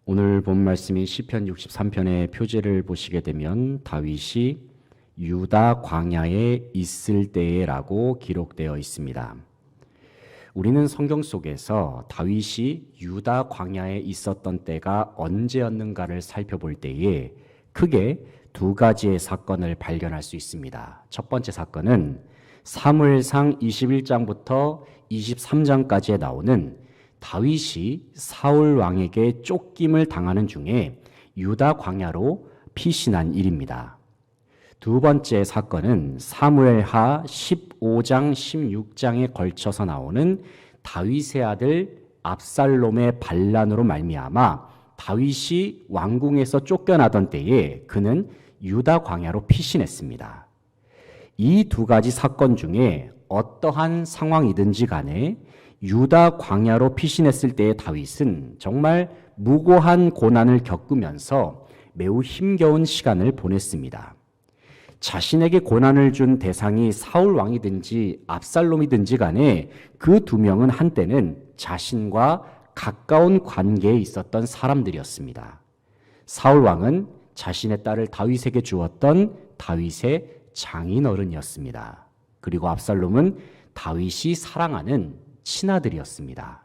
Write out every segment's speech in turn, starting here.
오늘 본 말씀인 시편 63편의 표제를 보시게 되면 다윗이 유다 광야에 있을 때라고 기록되어 있습니다. 우리는 성경 속에서 다윗이 유다 광야에 있었던 때가 언제였는가를 살펴볼 때에 크게 두 가지의 사건을 발견할 수 있습니다. 첫 번째 사건은 사무엘상 21장부터 23장까지에 나오는 다윗이 사울 왕에게 쫓김을 당하는 중에 유다 광야로 피신한 일입니다. 두 번째 사건은 사무엘하 15장, 16장에 걸쳐서 나오는 다윗의 아들 압살롬의 반란으로 말미암아 다윗이 왕궁에서 쫓겨나던 때에 그는 유다 광야로 피신했습니다. 이 두 가지 사건 중에 어떠한 상황이든지 간에 유다 광야로 피신했을 때의 다윗은 정말 무고한 고난을 겪으면서 매우 힘겨운 시간을 보냈습니다. 자신에게 고난을 준 대상이 사울 왕이든지 압살롬이든지 간에 그 두 명은 한때는 자신과 가까운 관계에 있었던 사람들이었습니다. 사울 왕은 자신의 딸을 다윗에게 주었던 다윗의 장인어른이었습니다. 그리고 압살롬은 다윗이 사랑하는 친아들이었습니다.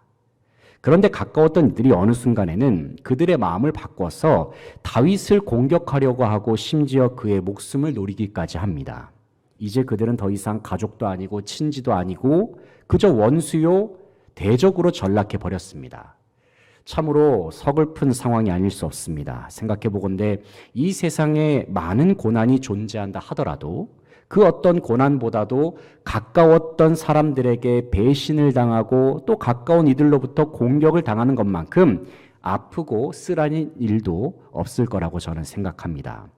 그런데 가까웠던 이들이 어느 순간에는 그들의 마음을 바꿔서 다윗을 공격하려고 하고 심지어 그의 목숨을 노리기까지 합니다. 이제 그들은 더 이상 가족도 아니고 친지도 아니고 그저 원수요 대적으로 전락해 버렸습니다. 참으로 서글픈 상황이 아닐 수 없습니다. 생각해 보건대 이 세상에 많은 고난이 존재한다 하더라도 그 어떤 고난보다도 가까웠던 사람들에게 배신을 당하고 또 가까운 이들로부터 공격을 당하는 것만큼 아프고 쓰라린 일도 없을 거라고 저는 생각합니다.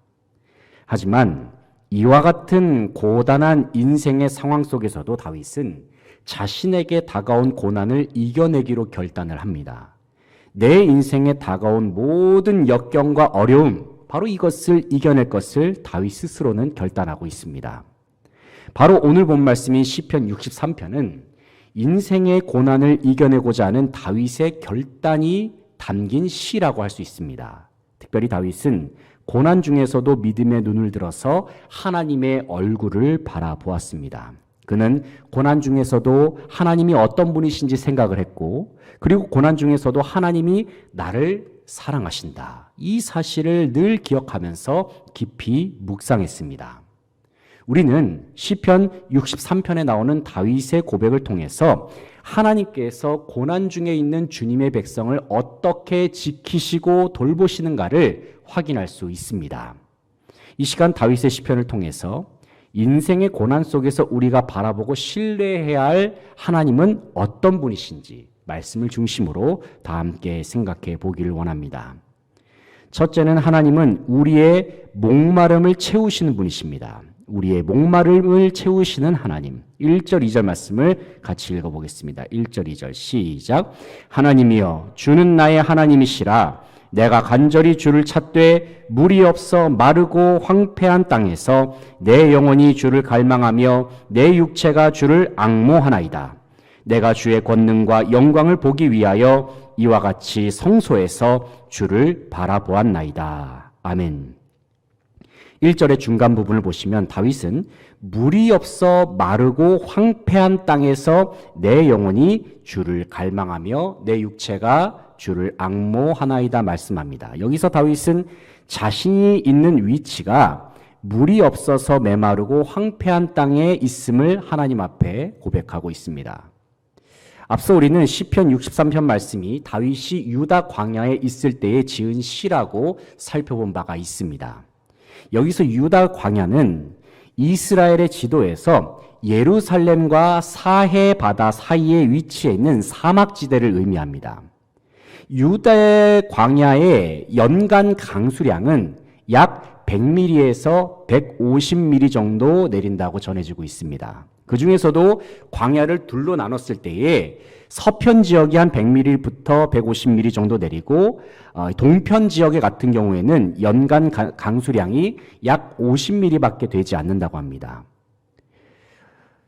하지만 이와 같은 고단한 인생의 상황 속에서도 다윗은 자신에게 다가온 고난을 이겨내기로 결단을 합니다. 내 인생에 다가온 모든 역경과 어려움, 바로 이것을 이겨낼 것을 다윗 스스로는 결단하고 있습니다. 바로 오늘 본 말씀인 시편 63편은 인생의 고난을 이겨내고자 하는 다윗의 결단이 담긴 시라고 할 수 있습니다. 특별히 다윗은 고난 중에서도 믿음의 눈을 들어서 하나님의 얼굴을 바라보았습니다. 그는 고난 중에서도 하나님이 어떤 분이신지 생각을 했고, 그리고 고난 중에서도 하나님이 나를 사랑하신다. 이 사실을 늘 기억하면서 깊이 묵상했습니다. 우리는 시편 63편에 나오는 다윗의 고백을 통해서 하나님께서 고난 중에 있는 주님의 백성을 어떻게 지키시고 돌보시는가를 확인할 수 있습니다. 이 시간 다윗의 시편을 통해서 인생의 고난 속에서 우리가 바라보고 신뢰해야 할 하나님은 어떤 분이신지 말씀을 중심으로 다 함께 생각해 보기를 원합니다. 첫째는 하나님은 우리의 목마름을 채우시는 분이십니다. 우리의 목마름을 채우시는 하나님. 1절 2절 말씀을 같이 읽어보겠습니다. 1절 2절 시작. 하나님이여 주는 나의 하나님이시라. 내가 간절히 주를 찾되 물이 없어 마르고 황폐한 땅에서 내 영혼이 주를 갈망하며 내 육체가 주를 앙모하나이다. 내가 주의 권능과 영광을 보기 위하여 이와 같이 성소에서 주를 바라보았나이다. 아멘. 1절의 중간 부분을 보시면 다윗은 물이 없어 마르고 황폐한 땅에서 내 영혼이 주를 갈망하며 내 육체가 주를 앙모하나이다 말씀합니다. 여기서 다윗은 자신이 있는 위치가 물이 없어서 메마르고 황폐한 땅에 있음을 하나님 앞에 고백하고 있습니다. 앞서 우리는 시편 63편 말씀이 다윗이 유다 광야에 있을 때에 지은 시라고 살펴본 바가 있습니다. 여기서 유다 광야는 이스라엘의 지도에서 예루살렘과 사해 바다 사이에 위치해 있는 사막지대를 의미합니다. 유다의 광야의 연간 강수량은 약 100mm에서 150mm 정도 내린다고 전해지고 있습니다. 그 중에서도 광야를 둘로 나눴을 때에 서편 지역이 한 100mm부터 150mm 정도 내리고 동편 지역의 같은 경우에는 연간 강수량이 약 50mm밖에 되지 않는다고 합니다.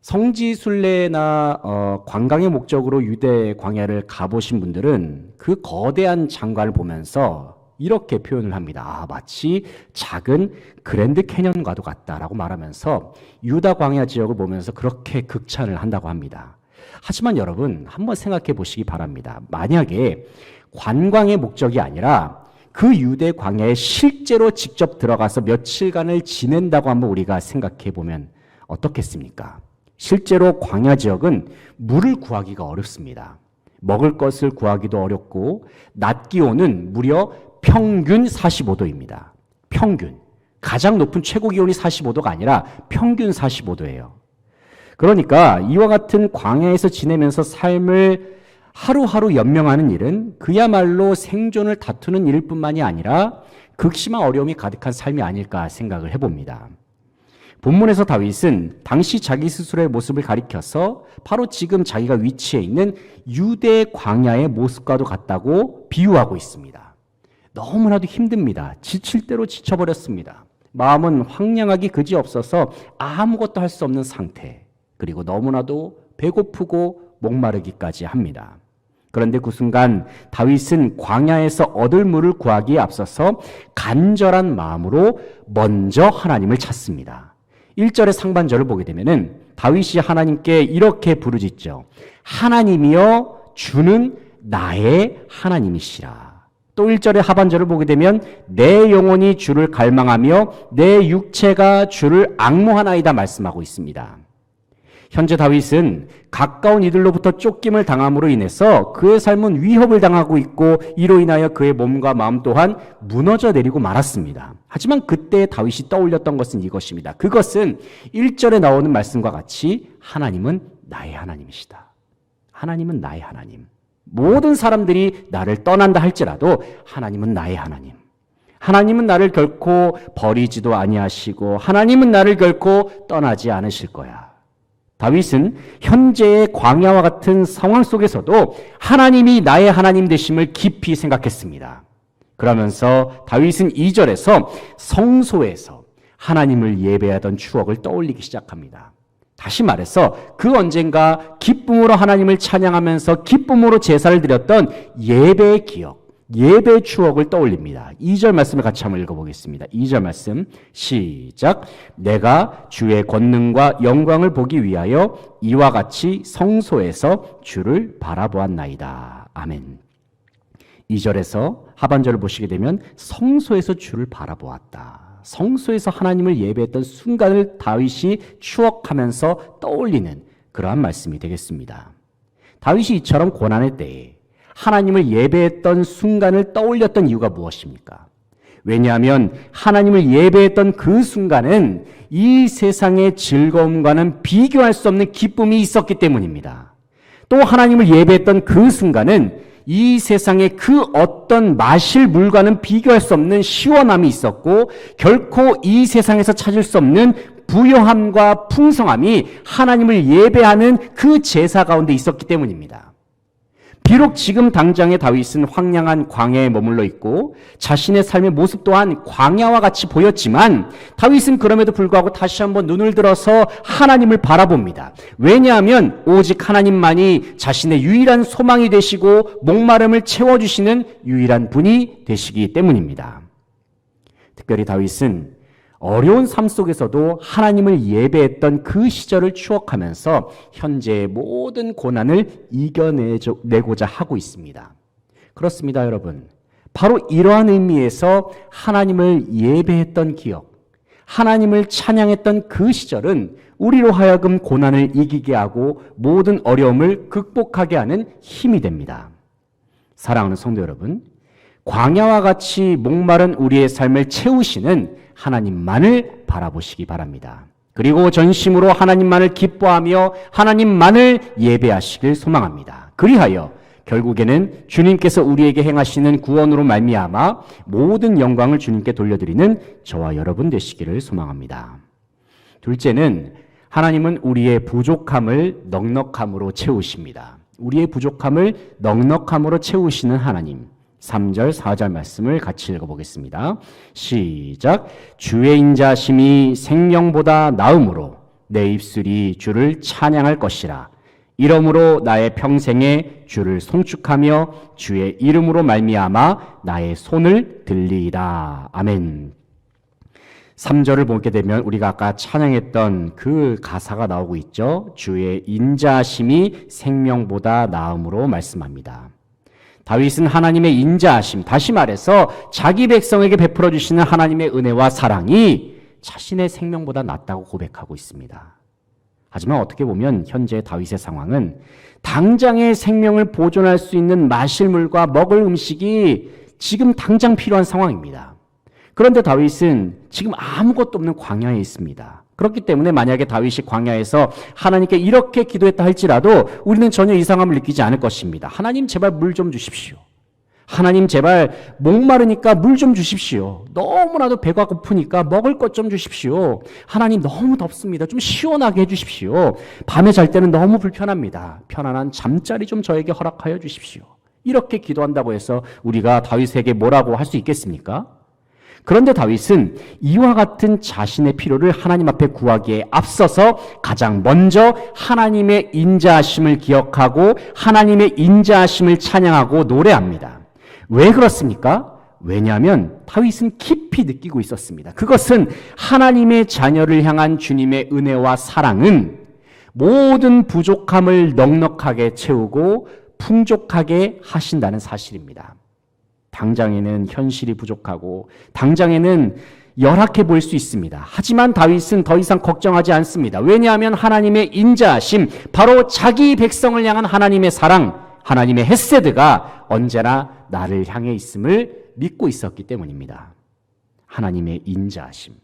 성지순례나 관광의 목적으로 유대 광야를 가보신 분들은 그 거대한 장관을 보면서 이렇게 표현을 합니다. 마치 작은 그랜드 캐년과도 같다라고 말하면서 유다 광야 지역을 보면서 그렇게 극찬을 한다고 합니다. 하지만 여러분 한번 생각해 보시기 바랍니다. 만약에 관광의 목적이 아니라 그 유대 광야에 실제로 직접 들어가서 며칠간을 지낸다고 한번 우리가 생각해 보면 어떻겠습니까? 실제로 광야 지역은 물을 구하기가 어렵습니다. 먹을 것을 구하기도 어렵고 낮 기온은 무려 평균 45도입니다. 평균. 가장 높은 최고 기온이 45도가 아니라 평균 45도예요. 그러니까 이와 같은 광야에서 지내면서 삶을 하루하루 연명하는 일은 그야말로 생존을 다투는 일일 뿐만이 아니라 극심한 어려움이 가득한 삶이 아닐까 생각을 해봅니다. 본문에서 다윗은 당시 자기 스스로의 모습을 가리켜서 바로 지금 자기가 위치해 있는 유대 광야의 모습과도 같다고 비유하고 있습니다. 너무나도 힘듭니다. 지칠 대로 지쳐버렸습니다. 마음은 황량하기 그지없어서 아무것도 할 수 없는 상태, 그리고 너무나도 배고프고 목마르기까지 합니다. 그런데 그 순간 다윗은 광야에서 얻을 물을 구하기에 앞서서 간절한 마음으로 먼저 하나님을 찾습니다. 1절의 상반절을 보게 되면은 다윗이 하나님께 이렇게 부르짖죠. 하나님이여 주는 나의 하나님이시라. 또 1절의 하반절을 보게 되면 내 영혼이 주를 갈망하며 내 육체가 주를 앙모하나이다 말씀하고 있습니다. 현재 다윗은 가까운 이들로부터 쫓김을 당함으로 인해서 그의 삶은 위협을 당하고 있고 이로 인하여 그의 몸과 마음 또한 무너져 내리고 말았습니다. 하지만 그때 다윗이 떠올렸던 것은 이것입니다. 그것은 1절에 나오는 말씀과 같이 하나님은 나의 하나님이시다. 하나님은 나의 하나님. 모든 사람들이 나를 떠난다 할지라도 하나님은 나의 하나님. 하나님은 나를 결코 버리지도 아니하시고 하나님은 나를 결코 떠나지 않으실 거야. 다윗은 현재의 광야와 같은 상황 속에서도 하나님이 나의 하나님 되심을 깊이 생각했습니다. 그러면서 다윗은 2절에서 성소에서 하나님을 예배하던 추억을 떠올리기 시작합니다. 다시 말해서 그 언젠가 기쁨으로 하나님을 찬양하면서 기쁨으로 제사를 드렸던 예배의 기억, 예배의 추억을 떠올립니다. 2절 말씀을 같이 한번 읽어보겠습니다. 2절 말씀 시작. 내가 주의 권능과 영광을 보기 위하여 이와 같이 성소에서 주를 바라보았나이다. 아멘. 2절에서 하반절을 보시게 되면 성소에서 주를 바라보았다. 성소에서 하나님을 예배했던 순간을 다윗이 추억하면서 떠올리는 그러한 말씀이 되겠습니다. 다윗이 이처럼 고난의 때에 하나님을 예배했던 순간을 떠올렸던 이유가 무엇입니까? 왜냐하면 하나님을 예배했던 그 순간은 이 세상의 즐거움과는 비교할 수 없는 기쁨이 있었기 때문입니다. 또 하나님을 예배했던 그 순간은 이 세상의 그 어떤 마실 물과는 비교할 수 없는 시원함이 있었고 결코 이 세상에서 찾을 수 없는 부요함과 풍성함이 하나님을 예배하는 그 제사 가운데 있었기 때문입니다. 비록 지금 당장의 다윗은 황량한 광야에 머물러 있고 자신의 삶의 모습 또한 광야와 같이 보였지만 다윗은 그럼에도 불구하고 다시 한번 눈을 들어서 하나님을 바라봅니다. 왜냐하면 오직 하나님만이 자신의 유일한 소망이 되시고 목마름을 채워주시는 유일한 분이 되시기 때문입니다. 특별히 다윗은 어려운 삶 속에서도 하나님을 예배했던 그 시절을 추억하면서 현재의 모든 고난을 이겨내고자 하고 있습니다. 그렇습니다, 여러분. 바로 이러한 의미에서 하나님을 예배했던 기억, 하나님을 찬양했던 그 시절은 우리로 하여금 고난을 이기게 하고 모든 어려움을 극복하게 하는 힘이 됩니다. 사랑하는 성도 여러분, 광야와 같이 목마른 우리의 삶을 채우시는 하나님만을 바라보시기 바랍니다. 그리고 전심으로 하나님만을 기뻐하며 하나님만을 예배하시길 소망합니다. 그리하여 결국에는 주님께서 우리에게 행하시는 구원으로 말미암아 모든 영광을 주님께 돌려드리는 저와 여러분 되시기를 소망합니다. 둘째는 하나님은 우리의 부족함을 넉넉함으로 채우십니다. 우리의 부족함을 넉넉함으로 채우시는 하나님. 3절, 4절 말씀을 같이 읽어보겠습니다. 시작. 주의 인자심이 생명보다 나음으로 내 입술이 주를 찬양할 것이라. 이러므로 나의 평생에 주를 송축하며 주의 이름으로 말미암아 나의 손을 들리이다. 아멘. 3절을 보게 되면 우리가 아까 찬양했던 그 가사가 나오고 있죠. 주의 인자하심이 생명보다 나음으로 말씀합니다. 다윗은 하나님의 인자하심, 다시 말해서 자기 백성에게 베풀어 주시는 하나님의 은혜와 사랑이 자신의 생명보다 낫다고 고백하고 있습니다. 하지만 어떻게 보면 현재 다윗의 상황은 당장의 생명을 보존할 수 있는 마실 물과 먹을 음식이 지금 당장 필요한 상황입니다. 그런데 다윗은 지금 아무것도 없는 광야에 있습니다. 그렇기 때문에 만약에 다윗이 광야에서 하나님께 이렇게 기도했다 할지라도 우리는 전혀 이상함을 느끼지 않을 것입니다. 하나님 제발 물 좀 주십시오. 하나님 제발 목마르니까 물 좀 주십시오. 너무나도 배가 고프니까 먹을 것 좀 주십시오. 하나님 너무 덥습니다. 좀 시원하게 해주십시오. 밤에 잘 때는 너무 불편합니다. 편안한 잠자리 좀 저에게 허락하여 주십시오. 이렇게 기도한다고 해서 우리가 다윗에게 뭐라고 할 수 있겠습니까? 그런데 다윗은 이와 같은 자신의 필요를 하나님 앞에 구하기에 앞서서 가장 먼저 하나님의 인자하심을 기억하고 하나님의 인자하심을 찬양하고 노래합니다. 왜 그렇습니까? 왜냐하면 다윗은 깊이 느끼고 있었습니다. 그것은 하나님의 자녀를 향한 주님의 은혜와 사랑은 모든 부족함을 넉넉하게 채우고 풍족하게 하신다는 사실입니다. 당장에는 현실이 부족하고 당장에는 열악해 보일 수 있습니다. 하지만 다윗은 더 이상 걱정하지 않습니다. 왜냐하면 하나님의 인자하심, 바로 자기 백성을 향한 하나님의 사랑, 하나님의 헤세드가 언제나 나를 향해 있음을 믿고 있었기 때문입니다. 하나님의 인자하심,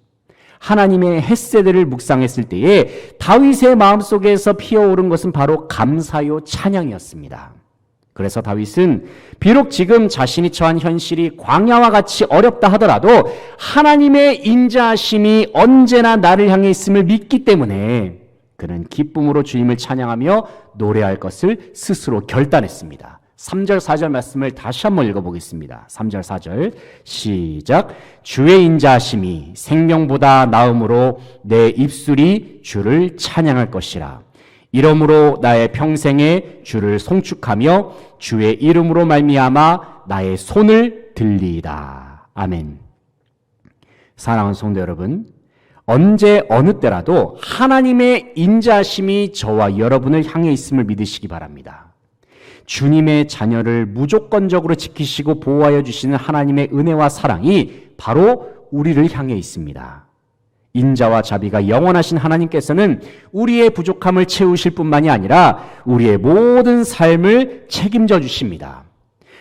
하나님의 헤세드를 묵상했을 때에 다윗의 마음속에서 피어오른 것은 바로 감사요 찬양이었습니다. 그래서 다윗은 비록 지금 자신이 처한 현실이 광야와 같이 어렵다 하더라도 하나님의 인자하심이 언제나 나를 향해 있음을 믿기 때문에 그는 기쁨으로 주님을 찬양하며 노래할 것을 스스로 결단했습니다. 3절 4절 말씀을 다시 한번 읽어보겠습니다. 3절 4절 시작. 주의 인자하심이 생명보다 나음으로 내 입술이 주를 찬양할 것이라. 이러므로 나의 평생에 주를 송축하며 주의 이름으로 말미암아 나의 손을 들리이다. 아멘. 사랑하는 성도 여러분, 언제 어느 때라도 하나님의 인자하심이 저와 여러분을 향해 있음을 믿으시기 바랍니다. 주님의 자녀를 무조건적으로 지키시고 보호하여 주시는 하나님의 은혜와 사랑이 바로 우리를 향해 있습니다. 인자와 자비가 영원하신 하나님께서는 우리의 부족함을 채우실 뿐만이 아니라 우리의 모든 삶을 책임져 주십니다.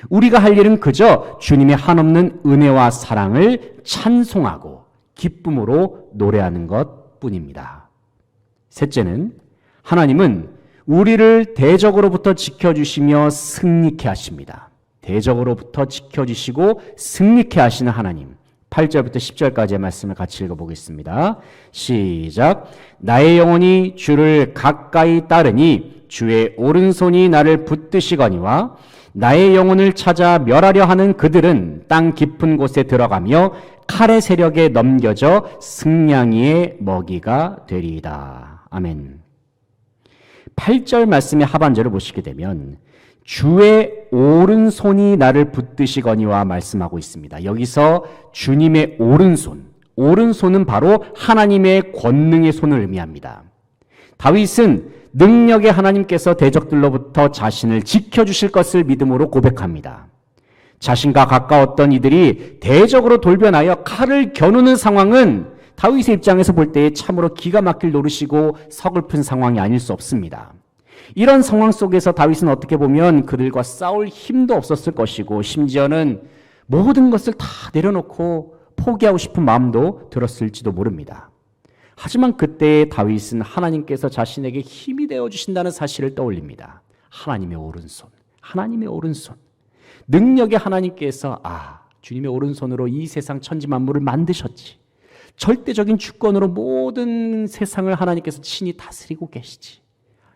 우리가 할 일은 그저 주님의 한없는 은혜와 사랑을 찬송하고 기쁨으로 노래하는 것뿐입니다. 셋째는 하나님은 우리를 대적으로부터 지켜주시며 승리케 하십니다. 대적으로부터 지켜주시고 승리케 하시는 하나님. 8절부터 10절까지의 말씀을 같이 읽어보겠습니다. 시작. 나의 영혼이 주를 가까이 따르니 주의 오른손이 나를 붙드시거니와 나의 영혼을 찾아 멸하려 하는 그들은 땅 깊은 곳에 들어가며 칼의 세력에 넘겨져 승냥이의 먹이가 되리이다. 아멘. 8절 말씀의 하반절을 보시게 되면 주의 오른손이 나를 붙드시거니와 말씀하고 있습니다. 여기서 주님의 오른손, 오른손은 바로 하나님의 권능의 손을 의미합니다. 다윗은 능력의 하나님께서 대적들로부터 자신을 지켜주실 것을 믿음으로 고백합니다. 자신과 가까웠던 이들이 대적으로 돌변하여 칼을 겨누는 상황은 다윗의 입장에서 볼 때 참으로 기가 막힐 노릇이고 서글픈 상황이 아닐 수 없습니다. 이런 상황 속에서 다윗은 어떻게 보면 그들과 싸울 힘도 없었을 것이고 심지어는 모든 것을 다 내려놓고 포기하고 싶은 마음도 들었을지도 모릅니다. 하지만 그때 다윗은 하나님께서 자신에게 힘이 되어주신다는 사실을 떠올립니다. 하나님의 오른손, 하나님의 오른손. 능력의 하나님께서 주님의 오른손으로 이 세상 천지만물을 만드셨지. 절대적인 주권으로 모든 세상을 하나님께서 친히 다스리고 계시지.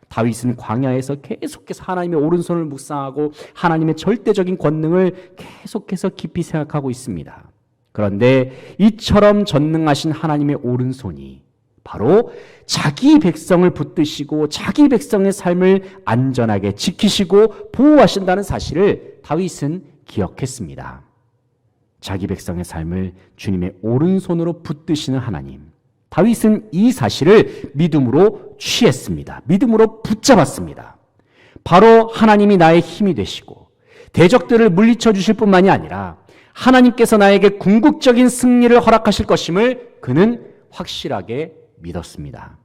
다윗은 광야에서 계속해서 하나님의 오른손을 묵상하고 하나님의 절대적인 권능을 계속해서 깊이 생각하고 있습니다. 그런데 이처럼 전능하신 하나님의 오른손이 바로 자기 백성을 붙드시고 자기 백성의 삶을 안전하게 지키시고 보호하신다는 사실을 다윗은 기억했습니다. 자기 백성의 삶을 주님의 오른손으로 붙드시는 하나님. 다윗은 이 사실을 믿음으로 취했습니다. 믿음으로 붙잡았습니다. 바로 하나님이 나의 힘이 되시고 대적들을 물리쳐 주실 뿐만이 아니라 하나님께서 나에게 궁극적인 승리를 허락하실 것임을 그는 확실하게 믿었습니다.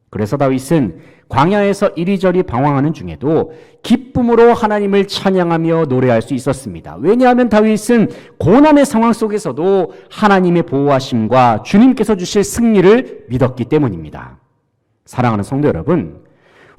그래서 다윗은 광야에서 이리저리 방황하는 중에도 기쁨으로 하나님을 찬양하며 노래할 수 있었습니다. 왜냐하면 다윗은 고난의 상황 속에서도 하나님의 보호하심과 주님께서 주실 승리를 믿었기 때문입니다. 사랑하는 성도 여러분,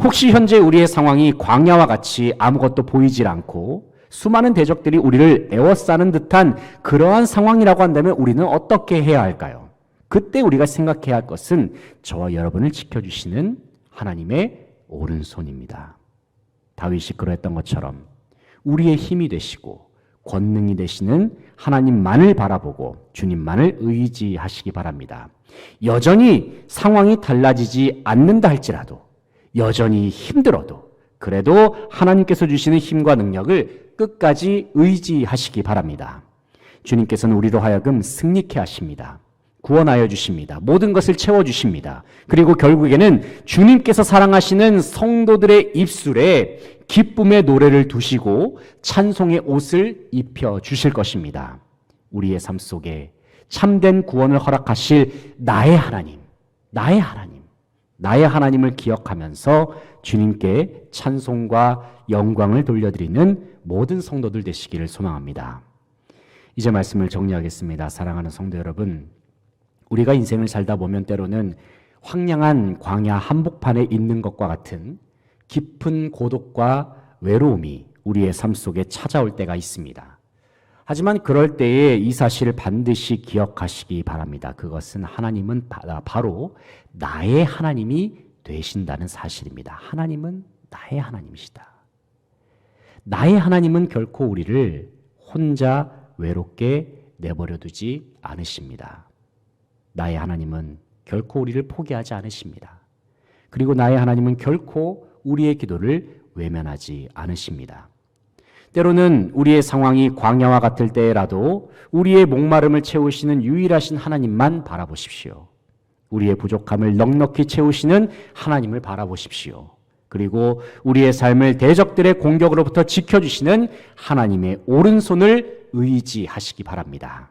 혹시 현재 우리의 상황이 광야와 같이 아무것도 보이질 않고 수많은 대적들이 우리를 에워싸는 듯한 그러한 상황이라고 한다면 우리는 어떻게 해야 할까요? 그때 우리가 생각해야 할 것은 저와 여러분을 지켜주시는 하나님의 오른손입니다. 다윗이 그러했던 것처럼 우리의 힘이 되시고 권능이 되시는 하나님만을 바라보고 주님만을 의지하시기 바랍니다. 여전히 상황이 달라지지 않는다 할지라도 여전히 힘들어도 그래도 하나님께서 주시는 힘과 능력을 끝까지 의지하시기 바랍니다. 주님께서는 우리로 하여금 승리케 하십니다. 구원하여 주십니다. 모든 것을 채워주십니다. 그리고 결국에는 주님께서 사랑하시는 성도들의 입술에 기쁨의 노래를 두시고 찬송의 옷을 입혀 주실 것입니다. 우리의 삶 속에 참된 구원을 허락하실 나의 하나님, 나의 하나님을 기억하면서 주님께 찬송과 영광을 돌려드리는 모든 성도들 되시기를 소망합니다. 이제 말씀을 정리하겠습니다. 사랑하는 성도 여러분, 우리가 인생을 살다 보면 때로는 황량한 광야 한복판에 있는 것과 같은 깊은 고독과 외로움이 우리의 삶 속에 찾아올 때가 있습니다. 하지만 그럴 때에 이 사실을 반드시 기억하시기 바랍니다. 그것은 하나님은 바로 나의 하나님이 되신다는 사실입니다. 하나님은 나의 하나님이시다. 나의 하나님은 결코 우리를 혼자 외롭게 내버려 두지 않으십니다. 나의 하나님은 결코 우리를 포기하지 않으십니다. 그리고 나의 하나님은 결코 우리의 기도를 외면하지 않으십니다. 때로는 우리의 상황이 광야와 같을 때라도 우리의 목마름을 채우시는 유일하신 하나님만 바라보십시오. 우리의 부족함을 넉넉히 채우시는 하나님을 바라보십시오. 그리고 우리의 삶을 대적들의 공격으로부터 지켜주시는 하나님의 오른손을 의지하시기 바랍니다.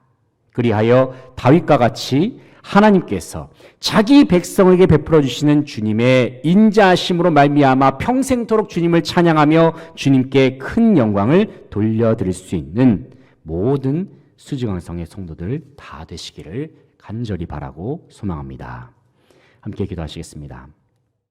그리하여 다윗과 같이 하나님께서 자기 백성에게 베풀어 주시는 주님의 인자하심으로 말미암아 평생토록 주님을 찬양하며 주님께 큰 영광을 돌려드릴 수 있는 모든 수지강성의 성도들 다 되시기를 간절히 바라고 소망합니다. 함께 기도하시겠습니다.